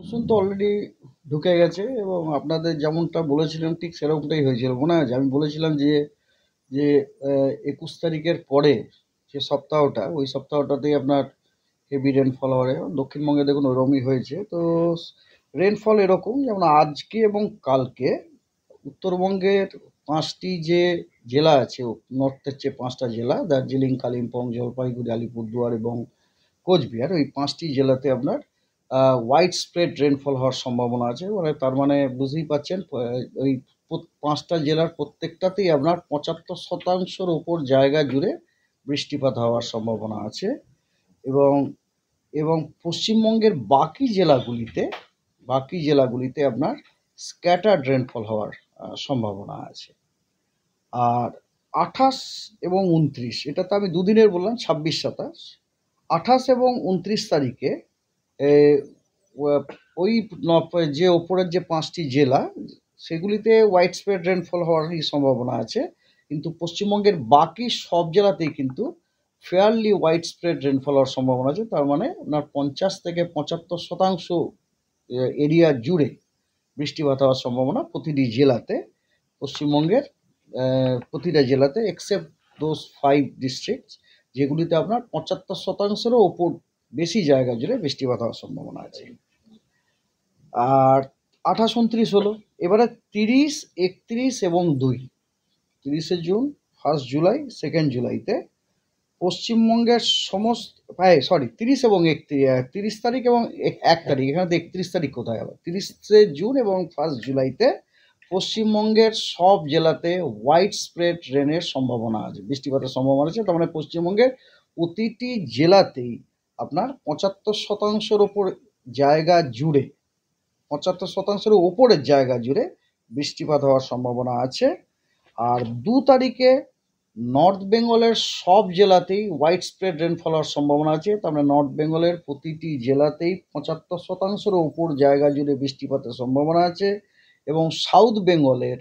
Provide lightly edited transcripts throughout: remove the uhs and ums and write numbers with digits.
Monsoon তো already ঢুকে গেছে এবং আপনাদের যেমনটা বলেছিলাম ঠিক সেরকমটাই হয়েছিল মনে আছে। আমি বলেছিলাম যে যে 21 তারিখের পরে যে সপ্তাহটা, ওই সপ্তাহটাতেই আপনার হেভি রেনফল হবে। দক্ষিণবঙ্গে দেখুন ওরকমই হয়েছে। তো রেনফল এরকম, যেমন আজকে এবং কালকে উত্তরবঙ্গের 5টি যে জেলা আছে, নর্থের যে 5টা জেলা, দার্জিলিং, কালিম্পং, জলপাইগুড়ি, আলিপুরদুয়ার এবং কোচবিহার, ওই 5টি জেলাতে আপনার ওয়াইড স্প্রেড রেনফল হওয়ার সম্ভাবনা আছে। মানে তার মানে বুঝতেই পারছেন, ওই 5টা জেলার প্রত্যেকটাতেই আপনার 75% ওপর জায়গা জুড়ে বৃষ্টিপাত হওয়ার সম্ভাবনা আছে। এবং এবং পশ্চিমবঙ্গের বাকি জেলাগুলিতে আপনার স্ক্যাটার্ড রেনফল হওয়ার সম্ভাবনা আছে। আর 28 এবং 29, এটা তো আমি দুদিনের বললাম, 26, 27, 28 এবং 29 তারিখে এ, ওই যে ওপরের যে 5টি জেলা, সেগুলিতে ওয়াইড স্প্রেড রেনফল হওয়ারই সম্ভাবনা আছে। কিন্তু পশ্চিমবঙ্গের বাকি সব জেলাতেই কিন্তু ফেয়ারলি ওয়াইড স্প্রেড রেনফল হওয়ার সম্ভাবনা আছে। তার মানে আপনার 50 থেকে 75% এরিয়া জুড়ে বৃষ্টিপাত হওয়ার সম্ভাবনা প্রতিটি জেলাতে, পশ্চিমবঙ্গের প্রতিটা জেলাতে, এক্সেপ্ট দোজ 5 ডিস্ট্রিক্ট যেগুলিতে আপনার 75%-এরও ওপর বেশি জায়গা জুড়ে বৃষ্টিপাত হওয়ার সম্ভাবনা আছে। আর 28, 29 হলো। এবারে 30, 31 এবং 2, 30শে জুন, 1 জুলাই, 2 জুলাইতে পশ্চিমবঙ্গের সমস্ত 30 এবং 30 তারিখ এবং 1 তারিখ, এখানে তো 31 তারিখ কোথায় আবার, 30শে জুন এবং 1 জুলাইতে পশ্চিমবঙ্গের সব জেলাতে ওয়াইড স্প্রেড রেনের সম্ভাবনা আছে, বৃষ্টিপাতের সম্ভাবনা আছে। তার মানে পশ্চিমবঙ্গের প্রতিটি জেলাতেই আপনার 75%-এর ওপর জায়গা জুড়ে, 75%-এর ওপরের জায়গা জুড়ে বৃষ্টিপাত হওয়ার সম্ভাবনা আছে। আর 2 তারিখে নর্থ বেঙ্গলের সব জেলাতেই ওয়াইড স্প্রেড রেনফল হওয়ার সম্ভাবনা আছে। তার মানে নর্থ বেঙ্গলের প্রতিটি জেলাতেই 75%-এর ওপর জায়গা জুড়ে বৃষ্টিপাতের সম্ভাবনা আছে। এবং সাউথ বেঙ্গলের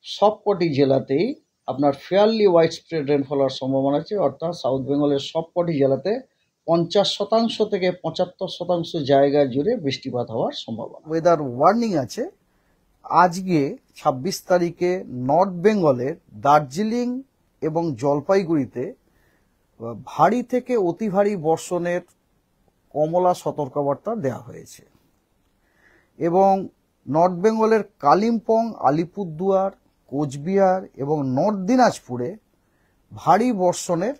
সবকটি জেলাতেই আপনার ফেয়ারলি ওয়াইড স্প্রেড রেনফল হওয়ার সম্ভাবনা আছে। অর্থাৎ সাউথ বেঙ্গলের সবকটি জেলাতে 50% থেকে 75% জায়গা জুড়ে বৃষ্টিপাত হওয়ার সম্ভাবনা। ওয়েদার ওয়ার্নিং আছে আজকে 26 তারিখে নর্থ বেঙ্গলের দার্জিলিং এবং জলপাইগুড়িতে ভারী থেকে অতি ভারী বর্ষণের কমলা সতর্কবার্তা দেওয়া হয়েছে। এবং নর্থ বেঙ্গলের কালিম্পং, আলিপুরদুয়ার, কোচবিহার এবং নর্থ দিনাজপুরে ভারী বর্ষণের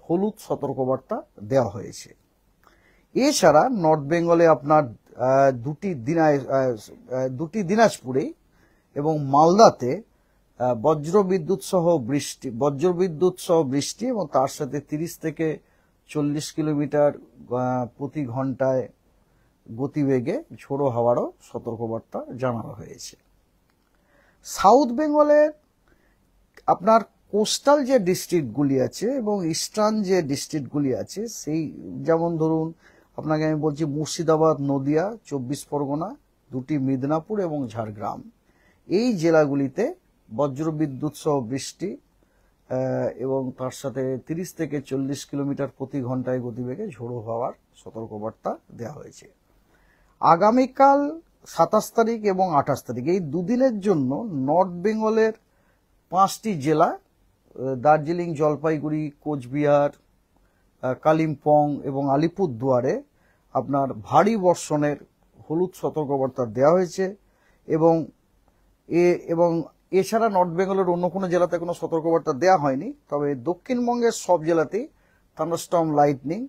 হলুদ সতর্কবার্তা দেওয়া হয়েছে। এছাড়া নর্থ বেঙ্গলে আপনার দুটি দিনাজপুরেই এবং মালদাতে বজ্রবিদ্যুৎ সহ বৃষ্টি এবং তার সাথে 30 থেকে 40 কিলোমিটার প্রতি ঘন্টায় গতিবেগে ঝোড়ো হাওয়ারও সতর্কবার্তা জানানো হয়েছে। সাউথ বেঙ্গলের আপনার কোস্টাল যে ডিস্ট্রিক্টগুলি আছে এবং ইস্টার্ন যে ডিস্ট্রিক্টগুলি আছে, সেই যেমন ধরুন আপনাকে আমি বলছি মুর্শিদাবাদ, নদিয়া, 24 পরগনা, 2টি মিদনাপুর এবং ঝাড়গ্রাম, এই জেলাগুলিতে বজ্রবিদ্যুৎ সহ বৃষ্টি এবং তার সাথে 30 থেকে 40 কিলোমিটার প্রতি ঘন্টায় গতিবেগে ঝোড়ো হাওয়ার সতর্কবার্তা দেওয়া হয়েছে। আগামীকাল 27 তারিখ এবং 28 তারিখ, এই দুদিনের জন্য নর্থ বেঙ্গলের 5টি জেলা দার্জিলিং, জলপাইগুড়ি, কোচবিহার, কালিম্পং এবং আলিপুরদুয়ারে আপনার ভারী বর্ষণের হলুদ সতর্কবার্তা দেওয়া হয়েছে। এবং এছাড়া নর্থ বেঙ্গলের অন্য কোনো জেলাতে কোনো সতর্কবার্তা দেওয়া হয়নি। তবে দক্ষিণবঙ্গের সব জেলাতেই thunderstorm, lightning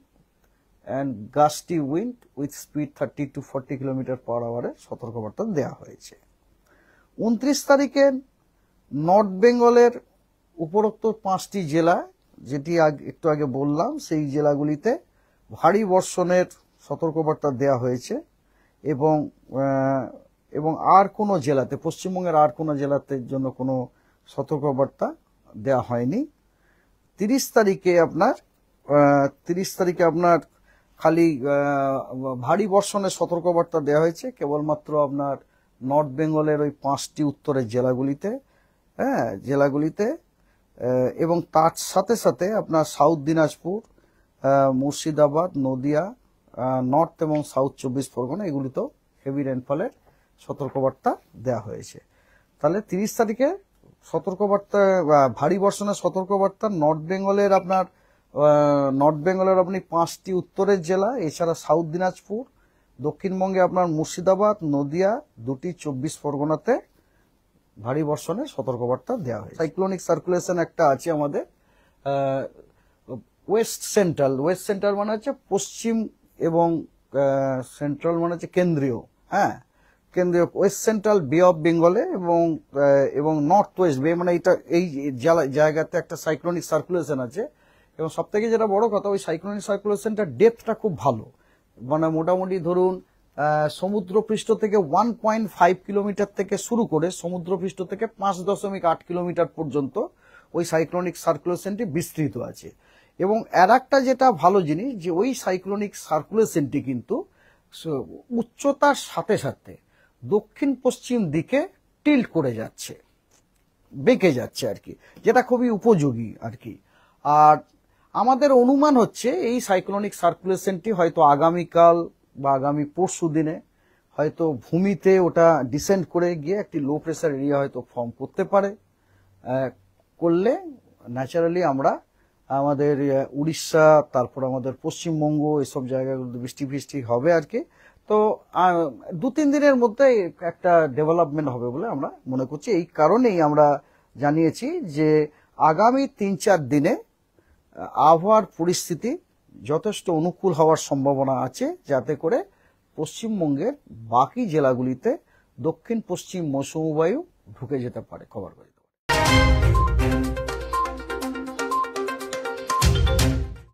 and gusty wind with speed 30 to 40 kilometre per আওয়ারের সতর্কবার্তা দেওয়া হয়েছে। 29 তারিখে নর্থ বেঙ্গলের উপরোক্ত 5টি জেলা, যেটি একটু আগে বললাম, সেই জেলাগুলিতে ভারী বর্ষণের সতর্কবার্তা দেওয়া হয়েছে। এবং আর কোনো জেলাতে, পশ্চিমবঙ্গের আর কোনো জেলাতে জন্য কোনো সতর্কবার্তা দেওয়া হয়নি। 30 তারিখে আপনার খালি ভারী বর্ষণের সতর্কবার্তা দেওয়া হয়েছে কেবলমাত্র আপনার নর্থ বেঙ্গলের ওই 5টি উত্তরের জেলাগুলিতে, এবং তার সাথে সাথে আপনার সাউথ দিনাজপুর, মুর্শিদাবাদ, নদিয়া, নর্থ এবং সাউথ 24 পরগনা, এগুলিতেও হেভি রেনফলের সতর্কবার্তা দেওয়া হয়েছে। তাহলে 30 তারিখে সতর্কবার্তা, ভারী বর্ষণের সতর্কবার্তা নর্থ বেঙ্গলের আপনি 5টি উত্তরের জেলা, এছাড়া সাউথ দিনাজপুর, দক্ষিণবঙ্গে আপনার মুর্শিদাবাদ, নদিয়া, 2টি 24 পরগনাতে ভারী বর্ষণের সতর্কবার্তা দেওয়া হয়েছে। সাইক্লোনিক সার্কুলেশন একটা আছে আমাদের ওয়েস্ট সেন্ট্রাল মানে হচ্ছে পশ্চিম, এবং সেন্ট্রাল মানে হচ্ছে কেন্দ্রীয়, হ্যাঁ কেন্দ্রীয়, ওয়েস্ট সেন্ট্রাল বে অফ বেঙ্গলে এবং নর্থ ওয়েস্ট বে, মানে এই জায়গাতে একটা সাইক্লোনিক সার্কুলেশন আছে। এবং সব থেকে যেটা বড় কথা, ওই সাইক্লোনিক সার্কুলেশনটা ডেপথটা খুব ভালো, মানে মোটামুটি ধরুন সমুদ্রপৃষ্ঠ থেকে 1.5 কিলোমিটার থেকে শুরু করে সমুদ্রপৃষ্ঠ থেকে 5.8 কিলোমিটার পর্যন্ত ওই সাইক্লোনিক সার্কুলেশনটি বিস্তৃত আছে। এবং আর একটা যেটা ভালো জিনিস, যে ওই সাইক্লোনিক সার্কুলেশনটি কিন্তু উচ্চতার সাথে সাথে দক্ষিণ পশ্চিম দিকে টিল্ট করে যাচ্ছে, বেঁকে যাচ্ছে আর কি, যেটা খুবই উপযোগী আর কি। আর আমাদের অনুমান হচ্ছে এই সাইক্লোনিক সার্কুলেশনটি হয়তো আগামীকাল বা আগামী পরশু দিনে হয়তো ভূমিতে ওটা ডিসেন্ড করে গিয়ে একটি লো প্রেসার এরিয়া হয়তো ফর্ম করতে পারে। করলে ন্যাচারালি আমরা আমাদের উড়িষ্যা, তারপর আমাদের পশ্চিমবঙ্গ, এসব জায়গাগুলোতে বৃষ্টি হবে আর কি। তো 2-3 দিনের মধ্যে একটা ডেভেলপমেন্ট হবে বলে আমরা মনে করছি। এই কারণেই আমরা জানিয়েছি যে আগামী 3-4 দিনে আবহাওয়ার পরিস্থিতি যথেষ্ট অনুকূল হওয়ার সম্ভাবনা আছে, যাতে করে পশ্চিমবঙ্গের বাকি জেলাগুলিতে দক্ষিণ পশ্চিম মৌসুমী বায়ু ঢুকে যেতে পারে। খবর